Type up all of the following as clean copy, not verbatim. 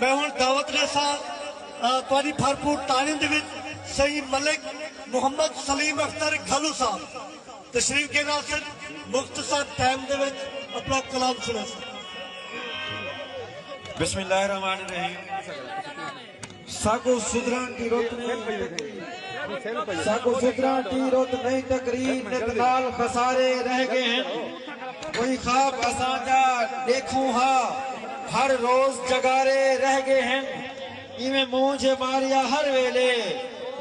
मैं हूँ दावत ने साथ भरपूर तालीम सही मलिक मुहम्मद सलीम अख्तर घलू साहब तशरीफ के नासिर मुख्तसर टाइम अपना कलाम सुना। बिस्मिल्लाहिर्रहमानिर्रहीम। साको सुधरान की रोत नहीं तकरीर नित नाल खसारे रह गए हैं। कोई ख्वाब असांजा देखूं हा हर रोज जगारे रह गए हैं। इवें मुझे मारिया हर वेले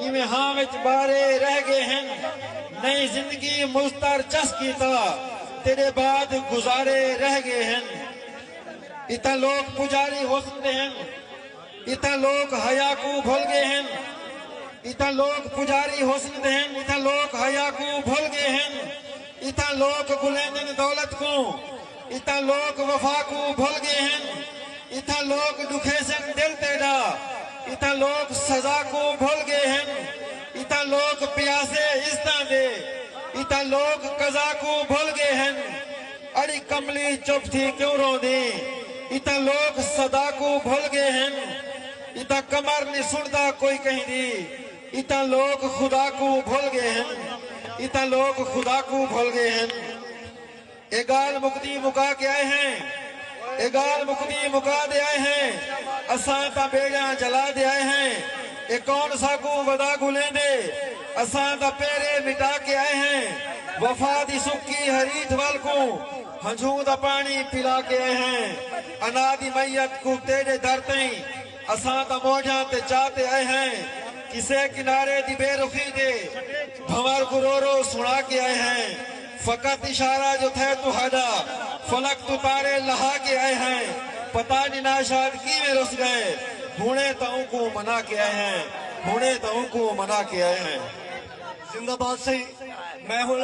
इवें हाँ विच बारे रह गए हैं। नई जिंदगी मुस्तर चस्की था तेरे बाद गुजारे रह गए हैं। इतना लोग पुजारी हो सकते हैं, इतना लोग हया को भूल गए हैं। इतना लोग पुजारी हो सकते हैं, इतना लोग हया को भूल गए हैं। इतना लोग गुलेंदन दौलत को, इतना लोग वफा को भूल गए हैं। इतना लोग दुखे से दिल तेरा, इतना लोग सजा को भूल गए हैं। इतना लोग प्यासे इस्ता दे, इतना लोग कजा को भूल गए हैं। अड़ी कमली चुप थी क्यों रो दी, इतना लोग सदा को भूल गए हैं। इतना कमर नहीं सुनता कोई कहीं दी, इतना लोग खुदा को भूल गए हैं। इतना लोग खुदा को भूल गए हैं। एगाल मुक्ति मुका के आए हैं, एगाल मुक्ति मुका दे आए हैं। असां ता बेड़ा जला दे आए हैं। ए कौन सा को वदा गुले दे असां ता पेरे मिटा के आए हैं। वफा दी सुक्की हरीत वाल को हंझू दा पानी पिला के आए हैं। अनादि मैयत को तेरे दर तई असां ता मौजा ते चाहते आए हैं। किसे किनारे दी बेरुखी दे भंवर को रो रो सुना के आए हैं। फकत इशारा जो थे तुहाडा फलक तु तारे लहा के आए हैं। पता नहीं नाशाद की में रुस गए हुणे ताऊ को मना के आए हैं, हुणे ताऊ को मना के आए हैं। जिंदाबाद सही। मैं हूँ